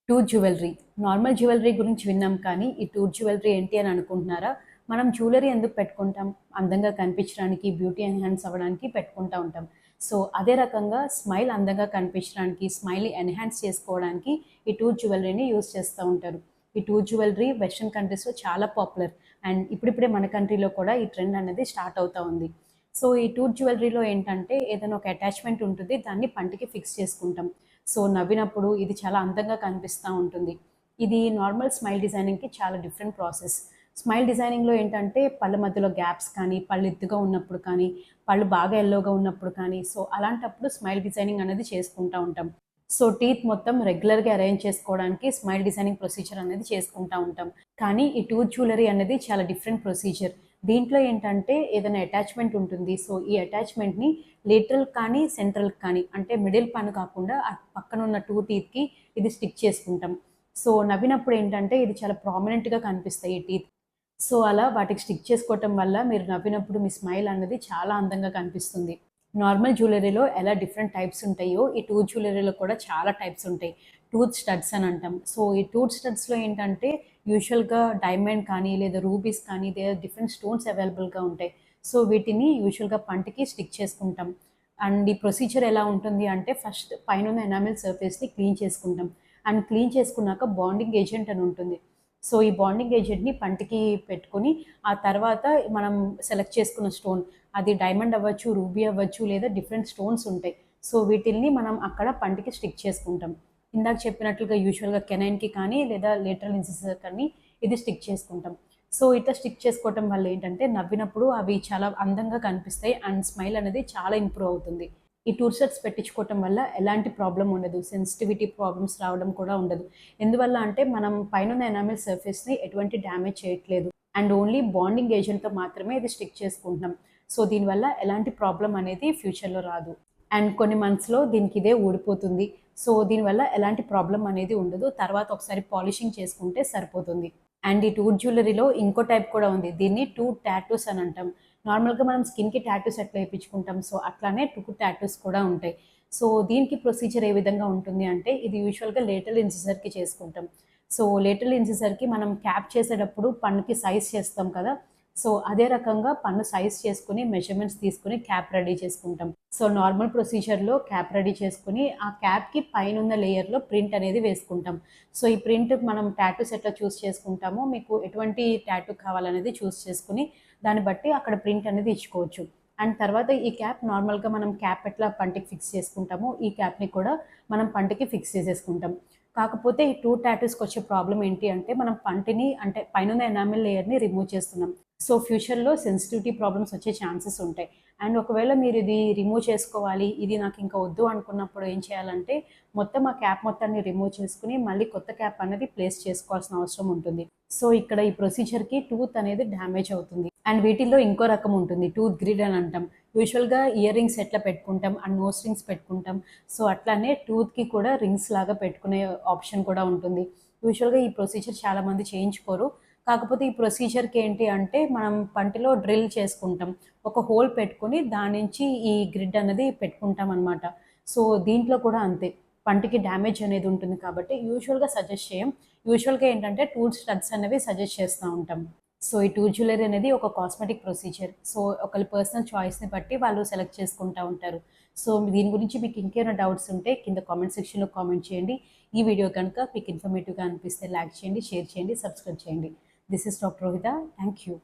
Tooth jewellery. Normal jewellery గురించి విన్నాం కానీ, ఈ టూత్ జ్యువెలరీ ఏంటి అని అనుకుంటున్నారా? మనం జ్యువెలరీ ఎందుకు పెట్టుకుంటాం? అందంగా కనిపించడానికి, బ్యూటీ ఎన్హాన్స్ అవ్వడానికి పెట్టుకుంటా ఉంటాం. సో, అదే రకంగా స్మైల్ అందంగా కనిపించడానికి, స్మైల్‌ని ఎన్హాన్స్ చేసుకోవడానికి ఈ టూత్ జ్యువెలరీని యూజ్ చేస్తూ ఉంటారు. ఈ టూత్ జ్యువెలరీ వెస్టర్న్ కంట్రీస్‌లో చాలా పాపులర్. అండ్ ఇప్పుడిప్పుడే మన కంట్రీలో కూడా ఈ ట్రెండ్ అనేది స్టార్ట్ అవుతా ఉంది. సో, ఈ టూత్ జ్యువెలరీలో ఏంటంటే ఏదైనా ఒక అటాచ్‌మెంట్ ఉంటుంది. దాన్ని పంటికి ఫిక్స్ చేసుకుంటాం. సో, నవ్వినప్పుడు ఇది చాలా అందంగా కనిపిస్తా ఉంటుంది. ఇది నార్మల్ స్మైల్ డిజైనింగ్‌కి చాలా డిఫరెంట్ ప్రాసెస్. స్మైల్ డిజైనింగ్‌లో ఏంటంటే పళ్ళ మధ్యలో గ్యాప్స్ కానీ, పళ్ళు ఎత్తుగా ఉన్నప్పుడు కానీ, పళ్ళు బాగా యెల్లోగా ఉన్నప్పుడు కానీ, సో, అలాంటప్పుడు స్మైల్ డిజైనింగ్ అనేది చేసుకుంటా ఉంటాం. సో, టీత్ మొత్తం రెగ్యులర్‌గా అరేంజ్ చేసుకోవడానికి స్మైల్ డిజైనింగ్ ప్రొసీజర్ అనేది చేసుకుంటా ఉంటాం. కానీ ఈ టూత్ జ్యువెలరీ అనేది చాలా డిఫరెంట్ ప్రొసీజర్. దీంట్లో ఏంటంటే ఏదైనా అటాచ్‌మెంట్ ఉంటుంది. సో, ఈ అటాచ్‌మెంట్‌ని లేటరల్ కానీ, సెంట్రల్ కానీ అంటే మిడిల్ పన్ను కాకుండా పక్కనున్న 2 టీత్‌కి ఇది స్టిక్ చేసుకుంటాం. సో, నవ్వినప్పుడు ఏంటంటే ఇది చాలా ప్రామినెంట్‌గా కనిపిస్తాయి ఈ టీత్. సో, అలా వాటికి స్టిక్ చేసుకోవటం వల్ల మీరు నవ్వినప్పుడు మీ స్మైల్ అనేది చాలా అందంగా కనిపిస్తుంది. నార్మల్ జ్యువెలరీలో ఎలా డిఫరెంట్ టైప్స్ ఉంటాయో, ఈ టూత్ జ్యువెలరీలో కూడా చాలా టైప్స్ ఉంటాయి. టూత్ స్టడ్స్ అని అంటాం. సో, ఈ టూత్ స్టడ్స్‌లో ఏంటంటే యూజువల్‌గా డైమండ్ కానీ, లేదా రూబీస్ కానీ డిఫరెంట్ స్టోన్స్ అవైలబుల్‌గా ఉంటాయి. సో, వీటిని యూజువల్‌గా పంటికి స్టిక్ చేసుకుంటాం. అండ్ ఈ ప్రొసీజర్ ఎలా ఉంటుంది అంటే ఫస్ట్ పైనున్న ఎనామిల్ సర్ఫేస్‌ని క్లీన్ చేసుకుంటాం. అండ్ క్లీన్ చేసుకున్నాక బాండింగ్ ఏజెంట్ అని ఉంటుంది. సో, ఈ బాండింగ్ ఏజెంట్‌ని పంటికి పెట్టుకొని, ఆ తర్వాత మనం సెలెక్ట్ చేసుకున్న స్టోన్ అది డైమండ్ అవ్వచ్చు, రూబీ అవ్వచ్చు లేదా డిఫరెంట్ స్టోన్స్ ఉంటాయి. సో, వీటిల్ని మనం అక్కడ పంటికి స్టిక్ చేసుకుంటాం. ఇందాక చెప్పినట్లుగా యూజువల్‌గా కెనైన్‌కి కానీ లేదా లేటరల్ ఇన్సిసర్ కానీ ఇది స్టిక్ చేసుకుంటాం. సో, ఇట్లా స్టిక్ చేసుకోవటం వల్ల ఏంటంటే నవ్వినప్పుడు అవి చాలా అందంగా కనిపిస్తాయి అండ్ స్మైల్ అనేది చాలా ఇంప్రూవ్ అవుతుంది. ఈ టూత్ స్టడ్స్ పెట్టించుకోవటం వల్ల ఎలాంటి ప్రాబ్లమ్ ఉండదు. సెన్సిటివిటీ ప్రాబ్లమ్స్ రావడం కూడా ఉండదు. ఎందువల్ల అంటే మనం పైనున్న ఎనామిల్ సర్ఫేస్‌ని ఎటువంటి డ్యామేజ్ చేయట్లేదు. అండ్ ఓన్లీ బాండింగ్ ఏజెంట్‌తో మాత్రమే ఇది స్టిక్ చేసుకుంటున్నాం. సో, దీనివల్ల ఎలాంటి ప్రాబ్లమ్ అనేది ఫ్యూచర్‌లో రాదు. అండ్ కొన్ని మంత్స్‌లో దీనికి ఇదే ఊడిపోతుంది. సో, దీనివల్ల ఎలాంటి ప్రాబ్లమ్ అనేది ఉండదు. తర్వాత ఒకసారి పాలిషింగ్ చేసుకుంటే సరిపోతుంది. అండ్ ఈ టూత్ జ్యువెలరీలో ఇంకో టైప్ కూడా ఉంది. దీన్ని టూత్ టాటూస్ అని అంటాం. నార్మల్‌గా మనం స్కిన్‌కి టాటూస్ ఎట్లా ఏపించుకుంటాం. సో, అట్లానే టూత్ టాటూస్ కూడా ఉంటాయి. సో, దీనికి ప్రొసీజర్ ఏ విధంగా ఉంటుంది అంటే ఇది యూజువల్‌గా లేటరల్ ఇన్సిసర్‌కి చేసుకుంటాం. సో, లేటరల్ ఇన్సిసర్‌కి మనం క్యాప్ చేసేటప్పుడు పన్నుకి సైజ్ చేస్తాం కదా! సో, అదే రకంగా పన్ను సైజ్ చేసుకొని మెజర్‌మెంట్స్ తీసుకొని క్యాప్ రెడీ చేసుకుంటాం. సో, నార్మల్ ప్రొసీజర్‌లో క్యాప్ రెడీ చేసుకొని ఆ క్యాప్‌కి పైనున్న లేయర్‌లో ప్రింట్ అనేది వేసుకుంటాం. సో, ఈ ప్రింట్ మనం టాటూస్ ఎట్లా చూస్ చేసుకుంటామో మీకు ఎటువంటి టాటూ కావాలనేది చూస్ చేసుకొని దాన్ని బట్టి అక్కడ ప్రింట్ అనేది ఇచ్చుకోవచ్చు. అండ్ తర్వాత ఈ క్యాప్ నార్మల్‌గా మనం క్యాప్ ఎట్లా పంటికి ఫిక్స్ చేసుకుంటామో ఈ క్యాప్‌ని కూడా మనం పంటికి ఫిక్స్ చేసేసుకుంటాం. కాకపోతే ఈ టూత్ టాటూస్‌కొచ్చే ప్రాబ్లమ్ ఏంటి అంటే మనం పంటిని అంటే పైనున్న ఎనామిల్ లేయర్‌ని రిమూవ్ చేస్తున్నాం. సో, ఫ్యూచర్‌లో సెన్సిటివిటీ ప్రాబ్లమ్స్ వచ్చే ఛాన్సెస్ ఉంటాయి. అండ్ ఒకవేళ మీరు ఇది రిమూవ్ చేసుకోవాలి, ఇది నాకు ఇంకా వద్దు అనుకున్నప్పుడు ఏం చేయాలంటే మొత్తం ఆ క్యాప్ మొత్తాన్ని రిమూవ్ చేసుకొని మళ్ళీ కొత్త క్యాప్ అనేది ప్లేస్ చేసుకోవాల్సిన అవసరం ఉంటుంది. సో, ఇక్కడ ఈ ప్రొసీజర్‌కి టూత్ అనేది డ్యామేజ్ అవుతుంది. అండ్ వీటిల్లో ఇంకో రకం ఉంటుంది. టూత్ గ్రిడ్ అని అంటాం. యూజువల్‌గా ఇయర్ రింగ్స్ ఎట్లా పెట్టుకుంటాం అండ్ నోస్ రింగ్స్ పెట్టుకుంటాం. సో, అట్లానే టూత్‌కి కూడా రింగ్స్ లాగా పెట్టుకునే ఆప్షన్ కూడా ఉంటుంది. యూజువల్‌గా ఈ ప్రొసీజర్ చాలామంది చేయించుకోరు. కాకపోతే ఈ ప్రొసీజర్‌కి ఏంటి అంటే మనం పంటిలో డ్రిల్ చేసుకుంటాం. ఒక హోల్ పెట్టుకొని దాని నుంచి ఈ గ్రిడ్ అనేది పెట్టుకుంటామనమాట. సో, దీంట్లో కూడా అంతే. పంటికి డ్యామేజ్ అనేది ఉంటుంది కాబట్టి యూజువల్‌గా సజెస్ట్ చేయం. యూజువల్‌గా ఏంటంటే టూత్ స్టడ్స్ అనేవి సజెస్ట్ చేస్తా ఉంటాం. సో, ఈ టూత్ జ్యువెలరీ అనేది ఒక కాస్మెటిక్ ప్రొసీజర్. సో, ఒకళ్ళ పర్సనల్ చాయిస్‌ని బట్టి వాళ్ళు సెలెక్ట్ చేసుకుంటా ఉంటారు. సో, దీని గురించి మీకు ఇంకేమైనా డౌట్స్ ఉంటే కింద కామెంట్ సెక్షన్‌లో కామెంట్ చేయండి. ఈ వీడియో కనుక మీకు ఇన్ఫర్మేటివ్‌గా అనిపిస్తే లైక్ చేయండి, షేర్ చేయండి, సబ్స్క్రైబ్ చేయండి. This is doctor Rohita. Thank you.